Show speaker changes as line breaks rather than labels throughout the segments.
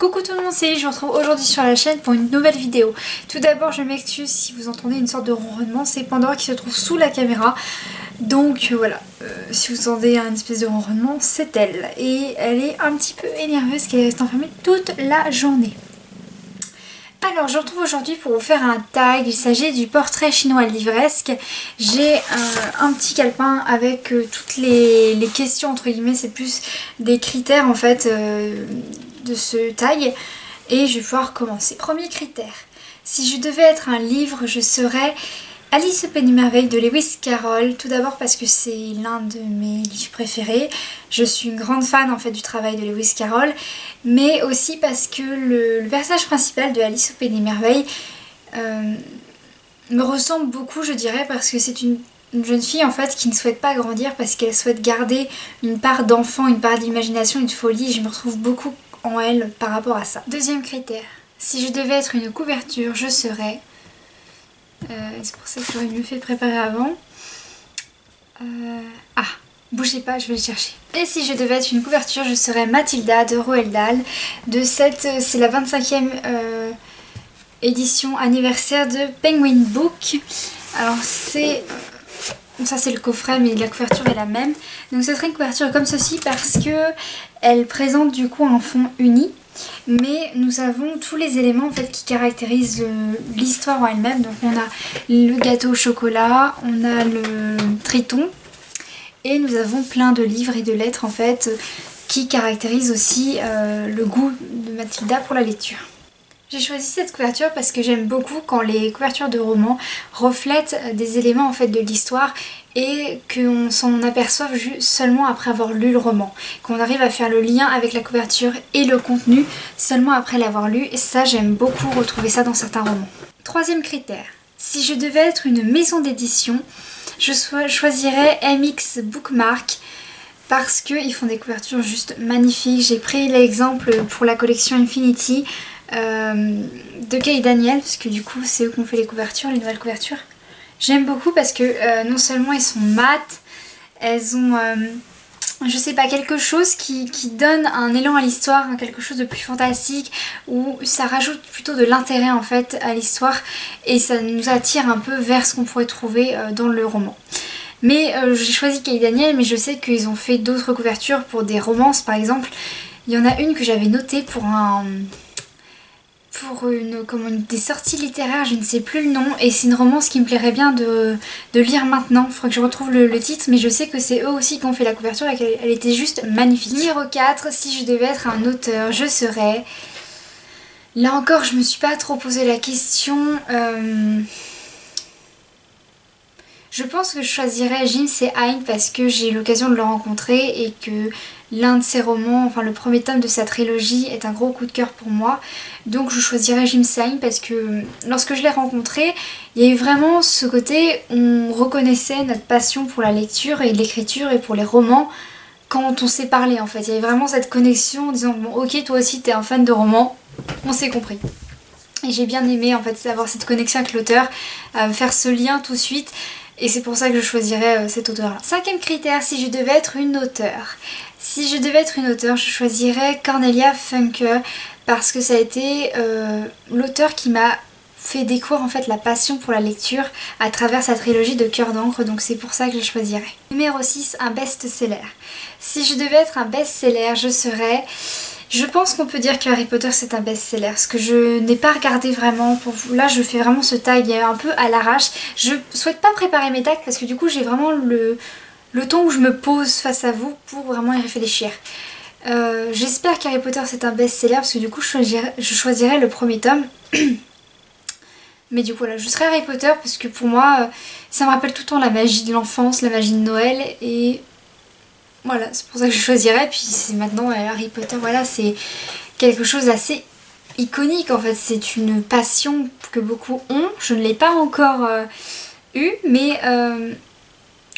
Coucou tout le monde, c'est Ellie, je vous retrouve aujourd'hui sur la chaîne pour une nouvelle vidéo. Tout d'abord, je m'excuse si vous entendez une sorte de ronronnement, c'est Pandora qui se trouve sous la caméra. Donc voilà, si vous entendez un espèce de ronronnement, c'est elle. Et elle est un petit peu énerveuse parce qu'elle reste enfermée toute la journée. Alors, je vous retrouve aujourd'hui pour vous faire un tag. Il s'agit du portrait chinois livresque. J'ai un petit calepin avec toutes les questions, entre guillemets, c'est plus des critères en fait de ce tag. Et je vais pouvoir commencer. Premier critère. Si je devais être un livre, je serais Alice au Pays des Merveilles de Lewis Carroll. Tout d'abord parce que c'est l'un de mes livres préférés. Je suis une grande fan en fait du travail de Lewis Carroll, mais aussi parce que le personnage principal de Alice au Pays des Merveilles me ressemble beaucoup, je dirais, parce que c'est une jeune fille en fait qui ne souhaite pas grandir parce qu'elle souhaite garder une part d'enfant, une part d'imagination, une folie. Je me retrouve beaucoup en elle par rapport à ça. Deuxième critère. Si je devais être une couverture, je serais... c'est pour ça que j'aurais mieux fait préparer avant. Bougez pas, je vais le chercher. Et si je devais être une couverture, je serais Mathilda de Roald Dahl. C'est la 25e édition anniversaire de Penguin Book. Alors ça c'est le coffret, mais la couverture est la même. Donc ce serait une couverture comme ceci parce que elle présente du coup un fond uni. Mais nous avons tous les éléments en fait qui caractérisent l'histoire en elle-même. Donc on a le gâteau au chocolat, on a le triton et nous avons plein de livres et de lettres en fait qui caractérisent aussi le goût de Mathilda pour la lecture. J'ai choisi cette couverture parce que j'aime beaucoup quand les couvertures de romans reflètent des éléments en fait de l'histoire et qu'on s'en aperçoive seulement après avoir lu le roman. Qu'on arrive à faire le lien avec la couverture et le contenu seulement après l'avoir lu, et ça j'aime beaucoup retrouver ça dans certains romans. Troisième critère, si je devais être une maison d'édition, je choisirais MX Bookmark parce qu'ils font des couvertures juste magnifiques. J'ai pris l'exemple pour la collection Infinity de Kay Daniel, parce que du coup c'est eux qui ont fait les couvertures, les nouvelles couvertures. J'aime beaucoup parce que non seulement elles sont mates, elles ont je sais pas, quelque chose qui donne un élan à l'histoire, quelque chose de plus fantastique, où ça rajoute plutôt de l'intérêt en fait à l'histoire et ça nous attire un peu vers ce qu'on pourrait trouver dans le roman. Mais j'ai choisi Kay Daniel, mais je sais qu'ils ont fait d'autres couvertures pour des romances par exemple. Il y en a une que j'avais notée pour des sorties littéraires, je ne sais plus le nom, et c'est une romance qui me plairait bien de lire maintenant. Il faudrait que je retrouve le titre, mais je sais que c'est eux aussi qui ont fait la couverture et qu'elle était juste magnifique. Numéro 4, si je devais être un auteur, je serais... Là encore, je me suis pas trop posé la question. Je pense que je choisirais Jim C. Hein parce que j'ai eu l'occasion de le rencontrer et que l'un de ses romans, enfin le premier tome de sa trilogie est un gros coup de cœur pour moi. Donc je choisirais Jim C. Hein parce que lorsque je l'ai rencontré, il y a eu vraiment ce côté, on reconnaissait notre passion pour la lecture et l'écriture et pour les romans quand on s'est parlé en fait. Il y avait vraiment cette connexion en disant bon ok toi aussi t'es un fan de romans, on s'est compris. Et j'ai bien aimé en fait avoir cette connexion avec l'auteur, faire ce lien tout de suite. Et c'est pour ça que je choisirais cet auteur-là. Cinquième critère, si je devais être une auteure. Si je devais être une auteure, je choisirais Cornelia Funke parce que ça a été l'auteur qui m'a fait découvrir en fait la passion pour la lecture à travers sa trilogie de Cœur d'encre, donc c'est pour ça que je choisirais. Numéro 6, un best-seller. Si je devais être un best-seller, je serais... Je pense qu'on peut dire que Harry Potter c'est un best-seller, parce que je n'ai pas regardé vraiment pour vous. Là je fais vraiment ce tag un peu à l'arrache. Je souhaite pas préparer mes tags parce que du coup j'ai vraiment le temps où je me pose face à vous pour vraiment y réfléchir. J'espère qu'Harry Potter c'est un best-seller parce que du coup je choisirais le premier tome. Mais du coup voilà, je serais Harry Potter parce que pour moi ça me rappelle tout le temps la magie de l'enfance, la magie de Noël et... Voilà, c'est pour ça que je choisirais. Puis c'est maintenant Harry Potter, voilà, c'est quelque chose d'assez iconique en fait. C'est une passion que beaucoup ont. Je ne l'ai pas encore eu, mais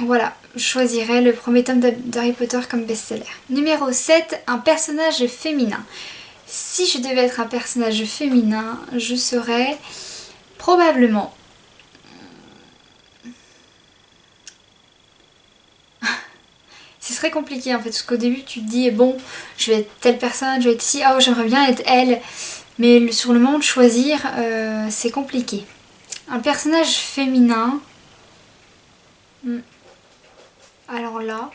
voilà, je choisirais le premier tome d'Harry Potter comme best-seller. Numéro 7, un personnage féminin. Si je devais être un personnage féminin, je serais probablement... serait compliqué en fait, parce qu'au début tu te dis bon, je vais être telle personne, je vais être ci, oh j'aimerais bien être elle, mais sur le moment de choisir, c'est compliqué. Un personnage féminin, alors là,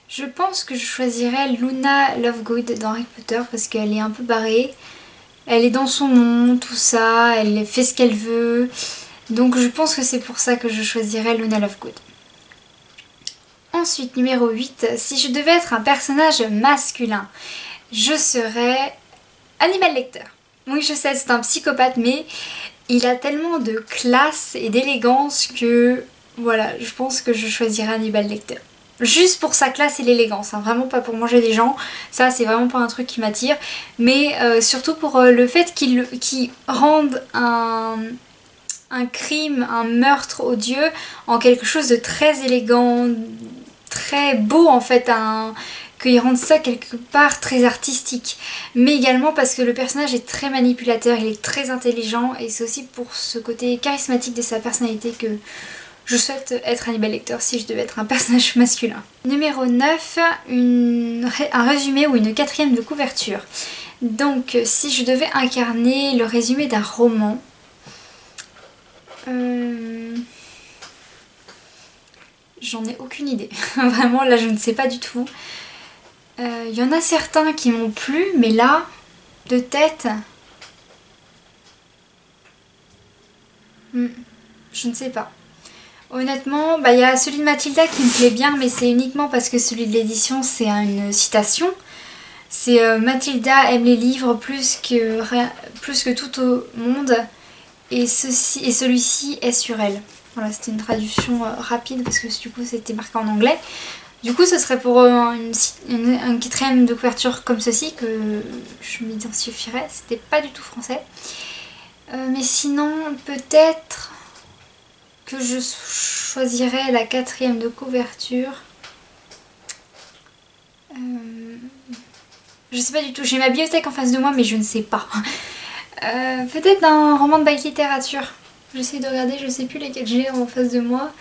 je pense que je choisirais Luna Lovegood dans Harry Potter parce qu'elle est un peu barrée, elle est dans son monde, tout ça, elle fait ce qu'elle veut, donc je pense que c'est pour ça que je choisirais Luna Lovegood. Ensuite, numéro 8, si je devais être un personnage masculin, je serais Hannibal Lecter. Oui, je sais, c'est un psychopathe, mais il a tellement de classe et d'élégance que, voilà, je pense que je choisirais Hannibal Lecter. Juste pour sa classe et l'élégance, hein, vraiment pas pour manger des gens, ça c'est vraiment pas un truc qui m'attire, mais surtout pour le fait qu'il rende un crime, un meurtre odieux en quelque chose de très élégant, très beau en fait, qu'il rende ça quelque part très artistique, mais également parce que le personnage est très manipulateur, il est très intelligent et c'est aussi pour ce côté charismatique de sa personnalité que je souhaite être Hannibal Lecter si je devais être un personnage masculin. Numéro 9, un résumé ou une quatrième de couverture. Donc si je devais incarner le résumé d'un roman, j'en ai aucune idée. Vraiment là je ne sais pas du tout. Y en a certains qui m'ont plu, mais là, de tête, je ne sais pas. Honnêtement, y a celui de Mathilda qui me plaît bien, mais c'est uniquement parce que celui de l'édition, c'est une citation. C'est Mathilda aime les livres plus que tout au monde, et celui-ci est sur elle. Voilà, c'était une traduction rapide parce que du coup c'était marqué en anglais. Du coup ce serait pour une quatrième de couverture comme ceci que je m'identifierais. C'était pas du tout français. Mais sinon peut-être que je choisirais la quatrième de couverture. Je sais pas du tout, j'ai ma bibliothèque en face de moi mais je ne sais pas. Peut-être un roman de bike littérature. J'essaie de regarder, je sais plus lesquels j'ai en face de moi.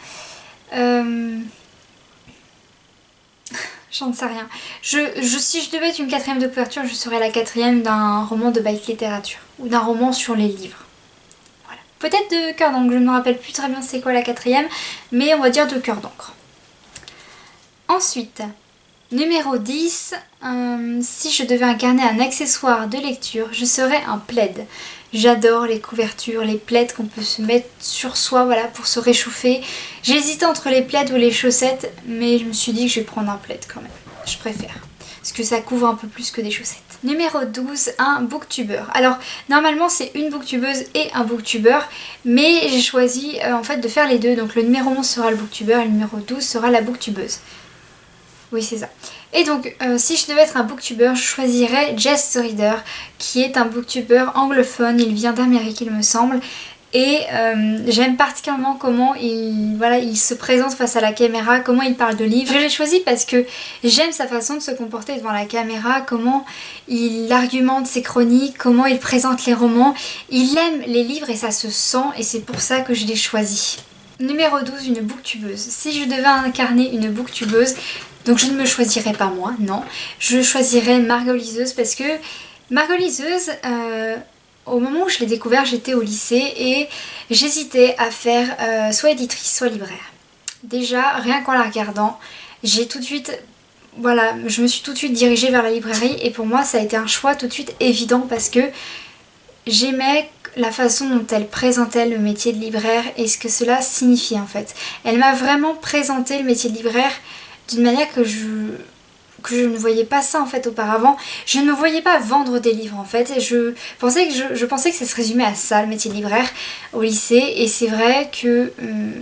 J'en sais rien. Si je devais être une quatrième de couverture, je serais la quatrième d'un roman de bike littérature. Ou d'un roman sur les livres. Voilà. Peut-être de Cœur d'encre, je ne me rappelle plus très bien c'est quoi la quatrième, mais on va dire de Cœur d'encre. Ensuite, numéro 10, si je devais incarner un accessoire de lecture, je serais un plaid. J'adore les couvertures, les plaids qu'on peut se mettre sur soi, voilà, pour se réchauffer. J'ai hésité entre les plaids ou les chaussettes, mais je me suis dit que je vais prendre un plaid quand même. Je préfère, parce que ça couvre un peu plus que des chaussettes. Numéro 12, un booktubeur. Alors, normalement c'est une booktubeuse et un booktubeur, mais j'ai choisi en fait de faire les deux. Donc le numéro 11 sera le booktubeur et le numéro 12 sera la booktubeuse. Oui, c'est ça. Et donc, si je devais être un booktuber, je choisirais Jess the Reader, qui est un booktuber anglophone. Il vient d'Amérique, il me semble. Et j'aime particulièrement comment il se présente face à la caméra, comment il parle de livres. Je l'ai choisi parce que j'aime sa façon de se comporter devant la caméra, comment il argumente ses chroniques, comment il présente les romans. Il aime les livres et ça se sent, et c'est pour ça que je l'ai choisi. Numéro 12, une booktubeuse. Si je devais incarner une booktubeuse, donc je ne me choisirais pas moi, non. Je choisirais Margot Liseuse parce que Margot Liseuse, au moment où je l'ai découvert, j'étais au lycée et j'hésitais à faire soit éditrice, soit libraire. Déjà, rien qu'en la regardant, j'ai tout de suite... Voilà, je me suis tout de suite dirigée vers la librairie et pour moi ça a été un choix tout de suite évident parce que j'aimais la façon dont elle présentait le métier de libraire et ce que cela signifiait en fait. Elle m'a vraiment présenté le métier de libraire d'une manière que je ne voyais pas ça en fait auparavant. Je ne me voyais pas vendre des livres en fait. Et je pensais que ça se résumait à ça, le métier de libraire au lycée. Et c'est vrai que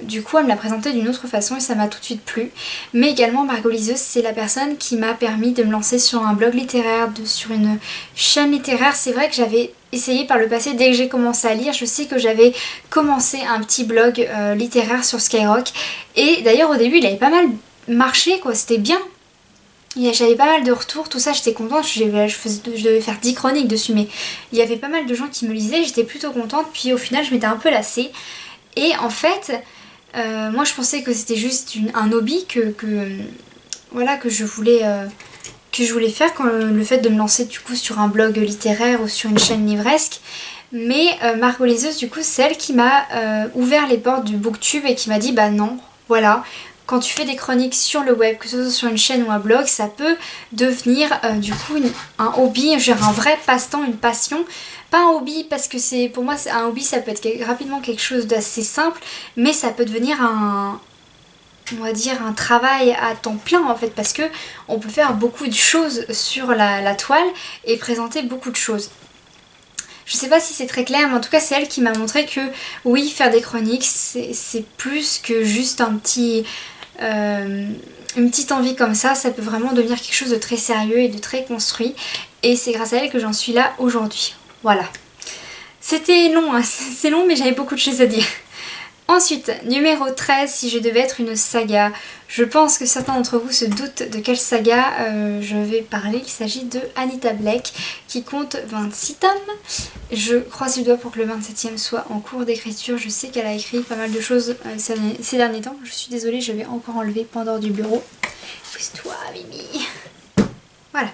du coup elle me l'a présenté d'une autre façon et ça m'a tout de suite plu. Mais également Margot Liseuse, c'est la personne qui m'a permis de me lancer sur un blog littéraire, sur une chaîne littéraire. C'est vrai que j'avais essayé par le passé, dès que j'ai commencé à lire, je sais que j'avais commencé un petit blog littéraire sur Skyrock. Et d'ailleurs au début il avait pas mal marché quoi, c'était bien. J'avais pas mal de retours, tout ça, j'étais contente, je devais faire 10 chroniques dessus, mais il y avait pas mal de gens qui me lisaient, j'étais plutôt contente, puis au final je m'étais un peu lassée. Et en fait, Moi je pensais que c'était juste un hobby voilà, que je voulais faire, quand le fait de me lancer du coup sur un blog littéraire ou sur une chaîne livresque. Mais Margot Liseuse, du coup, c'est elle qui m'a ouvert les portes du booktube et qui m'a dit bah non, voilà, quand tu fais des chroniques sur le web, que ce soit sur une chaîne ou un blog, ça peut devenir du coup un hobby, genre un vrai passe-temps, une passion. Pas un hobby parce que pour moi un hobby, ça peut être rapidement quelque chose d'assez simple, mais ça peut devenir on va dire un travail à temps plein en fait, parce que on peut faire beaucoup de choses sur la toile et présenter beaucoup de choses. Je sais pas si c'est très clair, mais en tout cas c'est elle qui m'a montré que oui, faire des chroniques c'est plus que juste une petite envie comme ça peut vraiment devenir quelque chose de très sérieux et de très construit, et c'est grâce à elle que j'en suis là aujourd'hui. Voilà. C'était long, hein, c'est long, mais j'avais beaucoup de choses à dire. Ensuite, numéro 13, si je devais être une saga, je pense que certains d'entre vous se doutent de quelle saga je vais parler. Il s'agit de Anita Blake, qui compte 26 tomes. Je croise les doigts pour que le 27e soit en cours d'écriture. Je sais qu'elle a écrit pas mal de choses ces derniers temps. Je suis désolée, je vais encore enlever Pandore du bureau. Pousse-toi, Mimi. Voilà.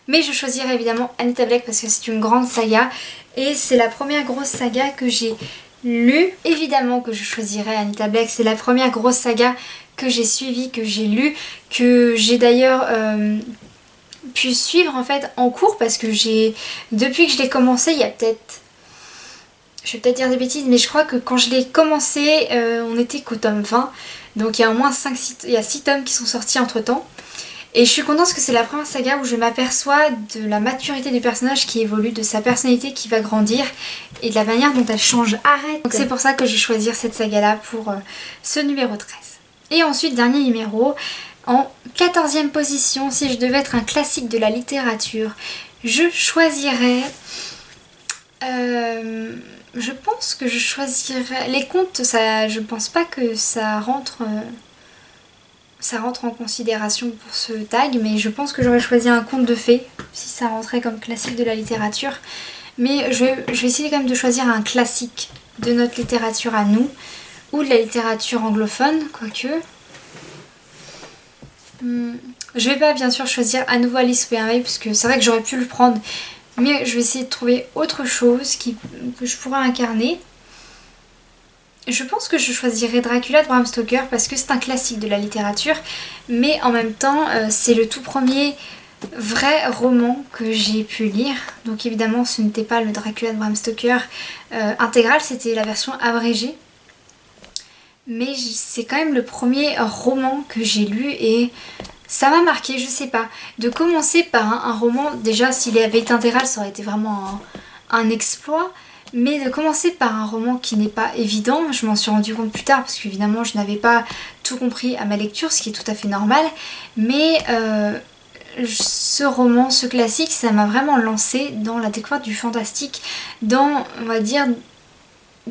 Mais je choisirai évidemment Anita Blake parce que c'est une grande saga. Et c'est la première grosse saga que j'ai lu. Évidemment que je choisirais Anita Blake, c'est la première grosse saga que j'ai suivie, que j'ai lue, que j'ai d'ailleurs pu suivre en fait en cours, parce que depuis que je l'ai commencé, il y a peut-être, je vais peut-être dire des bêtises, mais je crois que quand je l'ai commencé, on était qu'au tome 20, donc il y a au moins 6 tomes qui sont sortis entre temps. Et je suis contente parce que c'est la première saga où je m'aperçois de la maturité du personnage qui évolue, de sa personnalité qui va grandir et de la manière dont elle change. Arrête! Donc c'est pour ça que je vais choisir cette saga-là pour ce numéro 13. Et ensuite, dernier numéro, en 14e position, si je devais être un classique de la littérature, je choisirais... je pense que je choisirais... Les contes, ça, je pense pas que ça rentre en considération pour ce tag, mais je pense que j'aurais choisi un conte de fées si ça rentrait comme classique de la littérature. Mais je vais essayer quand même de choisir un classique de notre littérature à nous, ou de la littérature anglophone, quoique. Je vais pas bien sûr choisir à nouveau Alice au Pays Merveilleux, parce que c'est vrai que j'aurais pu le prendre, mais je vais essayer de trouver autre chose que je pourrais incarner. Je pense que je choisirais Dracula de Bram Stoker parce que c'est un classique de la littérature, mais en même temps c'est le tout premier vrai roman que j'ai pu lire. Donc évidemment ce n'était pas le Dracula de Bram Stoker intégral, c'était la version abrégée. Mais c'est quand même le premier roman que j'ai lu et ça m'a marqué, je sais pas. De commencer par un roman, déjà s'il avait été intégral ça aurait été vraiment un exploit. Mais de commencer par un roman qui n'est pas évident, je m'en suis rendu compte plus tard parce qu'évidemment je n'avais pas tout compris à ma lecture, ce qui est tout à fait normal. Mais ce roman, ce classique, ça m'a vraiment lancé dans la découverte du fantastique, dans, on va dire,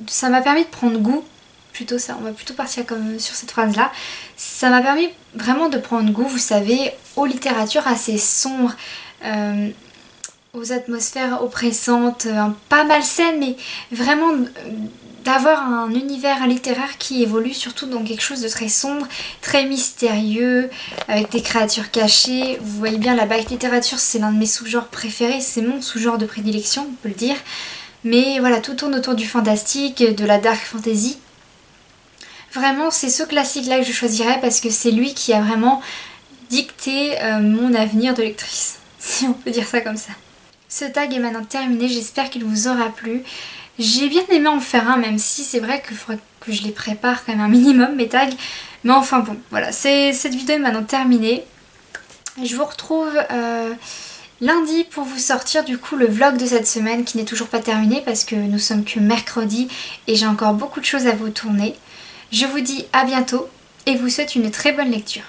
ça m'a permis de prendre goût, plutôt ça, on va plutôt partir comme sur cette phrase-là. Ça m'a permis vraiment de prendre goût, vous savez, aux littératures assez sombres, aux atmosphères oppressantes, pas malsaines, mais vraiment d'avoir un univers littéraire qui évolue surtout dans quelque chose de très sombre, très mystérieux, avec des créatures cachées. Vous voyez bien, la black littérature, c'est l'un de mes sous-genres préférés, c'est mon sous-genre de prédilection, on peut le dire. Mais voilà, tout tourne autour du fantastique, de la dark fantasy. Vraiment, c'est ce classique-là que je choisirais parce que c'est lui qui a vraiment dicté mon avenir de lectrice, si on peut dire ça comme ça. Ce tag est maintenant terminé, j'espère qu'il vous aura plu. J'ai bien aimé en faire un, même si c'est vrai qu'il faudrait que je les prépare quand même un minimum, mes tags. Mais enfin bon, voilà, cette vidéo est maintenant terminée. Je vous retrouve lundi pour vous sortir du coup le vlog de cette semaine qui n'est toujours pas terminé parce que nous sommes que mercredi et j'ai encore beaucoup de choses à vous tourner. Je vous dis à bientôt et vous souhaite une très bonne lecture.